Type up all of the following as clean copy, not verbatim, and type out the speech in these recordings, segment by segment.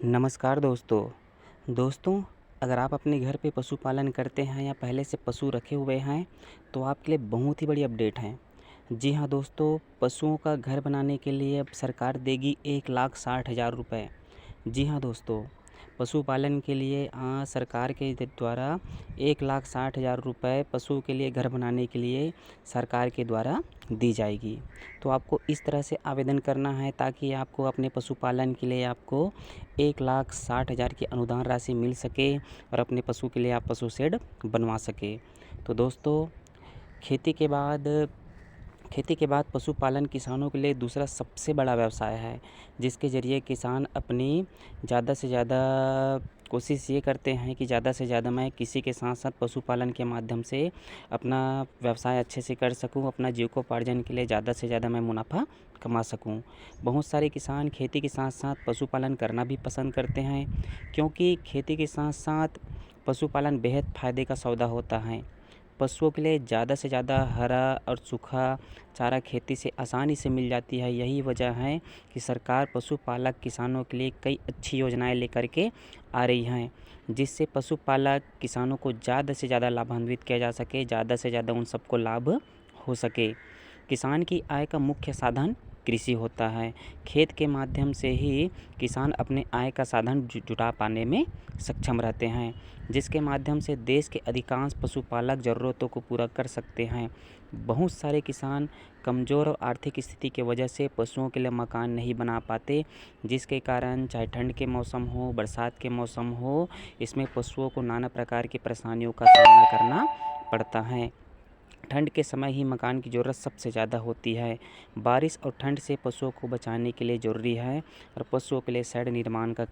नमस्कार दोस्तों, अगर आप अपने घर पे पशुपालन करते हैं या पहले से पशु रखे हुए हैं तो आपके लिए बहुत ही बड़ी अपडेट है। जी हाँ दोस्तों, पशुओं का घर बनाने के लिए अब सरकार देगी 1,60,000 रुपये। जी हाँ दोस्तों, पशुपालन के लिए सरकार के द्वारा 1,60,000 रुपये पशु के लिए घर बनाने के लिए सरकार के द्वारा दी जाएगी। तो आपको इस तरह से आवेदन करना है ताकि आपको अपने पशुपालन के लिए आपको 1,60,000 की अनुदान राशि मिल सके और अपने पशु के लिए आप पशु शेड बनवा सके। तो दोस्तों, खेती के बाद पशुपालन किसानों के लिए दूसरा सबसे बड़ा व्यवसाय है, जिसके ज़रिए किसान अपनी ज़्यादा से ज़्यादा कोशिश ये करते हैं कि ज़्यादा से ज़्यादा मैं किसी के साथ साथ पशुपालन के माध्यम से अपना व्यवसाय अच्छे से कर सकूं, अपना जीविकोपार्जन के लिए ज़्यादा से ज़्यादा मैं मुनाफा कमा सकूं। बहुत सारे किसान खेती के साथ साथ पशुपालन करना भी पसंद करते हैं, क्योंकि खेती के साथ साथ पशुपालन बेहद फ़ायदे का सौदा होता है। पशुओं के लिए ज़्यादा से ज़्यादा हरा और सूखा चारा खेती से आसानी से मिल जाती है। यही वजह है कि सरकार पशुपालक किसानों के लिए कई अच्छी योजनाएं लेकर के आ रही हैं, जिससे पशुपालक किसानों को ज़्यादा से ज़्यादा लाभान्वित किया जा सके, ज़्यादा से ज़्यादा उन सबको लाभ हो सके। किसान की आय का मुख्य साधन कृषि होता है। खेत के माध्यम से ही किसान अपने आय का साधन जुटा पाने में सक्षम रहते हैं, जिसके माध्यम से देश के अधिकांश पशुपालक ज़रूरतों को पूरा कर सकते हैं। बहुत सारे किसान कमज़ोर और आर्थिक स्थिति की वजह से पशुओं के लिए मकान नहीं बना पाते, जिसके कारण चाहे ठंड के मौसम हो, बरसात के मौसम हो, इसमें पशुओं को नाना प्रकार की परेशानियों का सामना करना पड़ता है। ठंड के समय ही मकान की ज़रूरत सबसे ज़्यादा होती है। बारिश और ठंड से पशुओं को बचाने के लिए ज़रूरी है और पशुओं के लिए शेड निर्माण का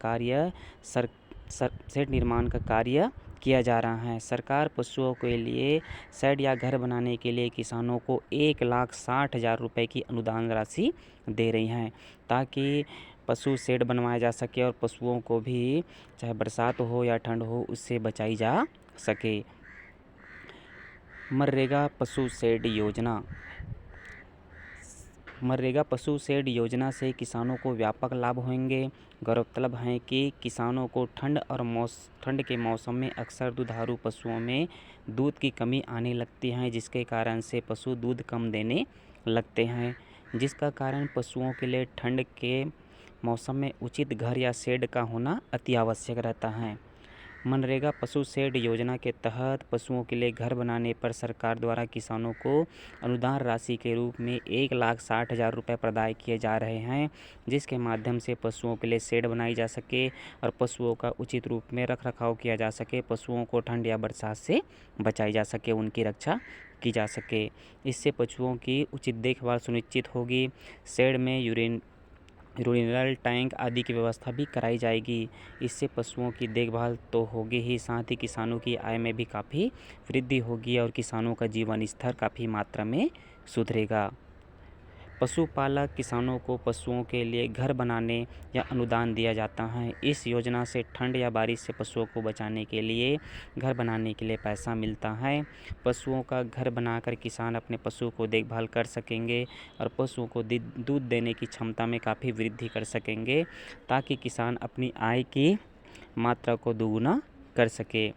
कार्य किया जा रहा है। सरकार पशुओं के लिए शेड या घर बनाने के लिए किसानों को 1,60,000 रुपये की अनुदान राशि दे रही हैं, ताकि पशु शेड बनवाया जा सके और पशुओं को भी चाहे बरसात हो या ठंड हो उससे बचाई जा सके। मनरेगा पशु शेड योजना से किसानों को व्यापक लाभ होंगे। गौरतलब है कि किसानों को ठंड के मौसम में अक्सर दुधारू पशुओं में दूध की कमी आने लगती है, जिसके कारण से पशु दूध कम देने लगते हैं, जिसका कारण पशुओं के लिए ठंड के मौसम में उचित घर या शेड का होना अति आवश्यक रहता है। मनरेगा पशु शेड योजना के तहत पशुओं के लिए घर बनाने पर सरकार द्वारा किसानों को अनुदान राशि के रूप में 1,60,000 रुपये प्रदान किए जा रहे हैं, जिसके माध्यम से पशुओं के लिए शेड बनाई जा सके और पशुओं का उचित रूप में रख रखाव किया जा सके, पशुओं को ठंड या बरसात से बचाई जा सके, उनकी रक्षा की जा सके। इससे पशुओं की उचित देखभाल सुनिश्चित होगी। शेड में यूरिनल टैंक आदि की व्यवस्था भी कराई जाएगी। इससे पशुओं की देखभाल तो होगी ही, साथ ही किसानों की आय में भी काफ़ी वृद्धि होगी और किसानों का जीवन स्तर काफ़ी मात्रा में सुधरेगा। पशुपालक किसानों को पशुओं के लिए घर बनाने या अनुदान दिया जाता है। इस योजना से ठंड या बारिश से पशुओं को बचाने के लिए घर बनाने के लिए पैसा मिलता है। पशुओं का घर बनाकर किसान अपने पशु को देखभाल कर सकेंगे और पशुओं को दूध देने की क्षमता में काफ़ी वृद्धि कर सकेंगे, ताकि किसान अपनी आय की मात्रा को दोगुना कर सके।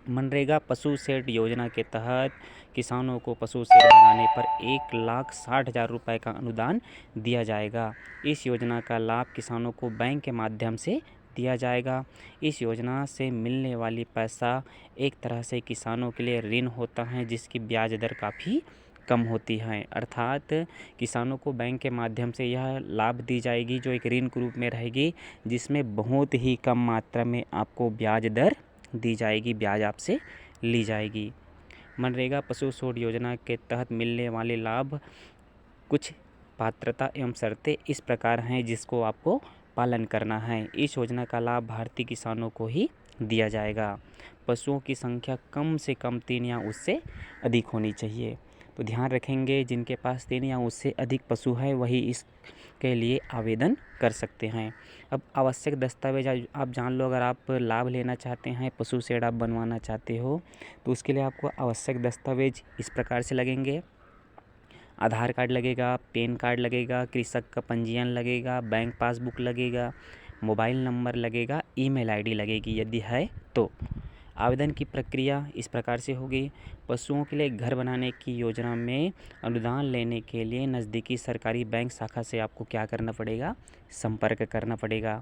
मनरेगा पशु शेड योजना के तहत किसानों को पशु शेड बनाने पर 1,60,000 रुपये का अनुदान दिया जाएगा। इस योजना का लाभ किसानों को बैंक के माध्यम से दिया जाएगा। इस योजना से मिलने वाली पैसा एक तरह से किसानों के लिए ऋण होता है, जिसकी ब्याज दर काफ़ी कम होती है। अर्थात किसानों को बैंक के माध्यम से यह लाभ दी जाएगी, जो एक ऋण के रूप में रहेगी, जिसमें बहुत ही कम मात्रा में आपको ब्याज दर दी जाएगी, ब्याज आपसे ली जाएगी। मनरेगा पशु शेड योजना के तहत मिलने वाले लाभ कुछ पात्रता एवं शर्तें इस प्रकार हैं, जिसको आपको पालन करना है। इस योजना का लाभ भारतीय किसानों को ही दिया जाएगा। पशुओं की संख्या कम से कम 3 या उससे अधिक होनी चाहिए। तो ध्यान रखेंगे, जिनके पास 3 या उससे अधिक पशु है वही इसके लिए आवेदन कर सकते हैं। अब आवश्यक दस्तावेज आप जान लो। अगर आप लाभ लेना चाहते हैं, पशु शेड आप बनवाना चाहते हो, तो उसके लिए आपको आवश्यक दस्तावेज इस प्रकार से लगेंगे। आधार कार्ड लगेगा, पैन कार्ड लगेगा, कृषक का पंजीयन लगेगा, बैंक पासबुक लगेगा, मोबाइल नंबर लगेगा, ईमेल आईडी लगेगी यदि है तो। आवेदन की प्रक्रिया इस प्रकार से होगी। पशुओं के लिए घर बनाने की योजना में अनुदान लेने के लिए नज़दीकी सरकारी बैंक शाखा से आपको क्या करना पड़ेगा, संपर्क करना पड़ेगा।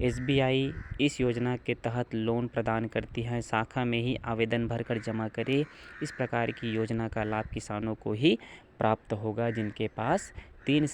एसबीआई इस योजना के तहत लोन प्रदान करती है, शाखा में ही आवेदन भरकर जमा करें। इस प्रकार की योजना का लाभ किसानों को ही प्राप्त होगा जिनके पास 3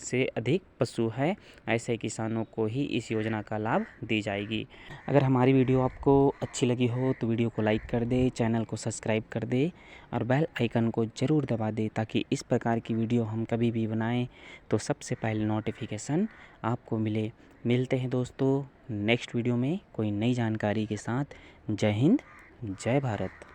से अधिक पशु है, ऐसे किसानों को ही इस योजना का लाभ दी जाएगी। अगर हमारी वीडियो आपको अच्छी लगी हो तो वीडियो को लाइक कर दे, चैनल को सब्सक्राइब कर दे और बेल आइकन को ज़रूर दबा दे ताकि इस प्रकार की वीडियो हम कभी भी बनाएं तो सबसे पहले नोटिफिकेशन आपको मिले। मिलते हैं दोस्तों नेक्स्ट वीडियो में कोई नई जानकारी के साथ। जय हिंद, जय भारत।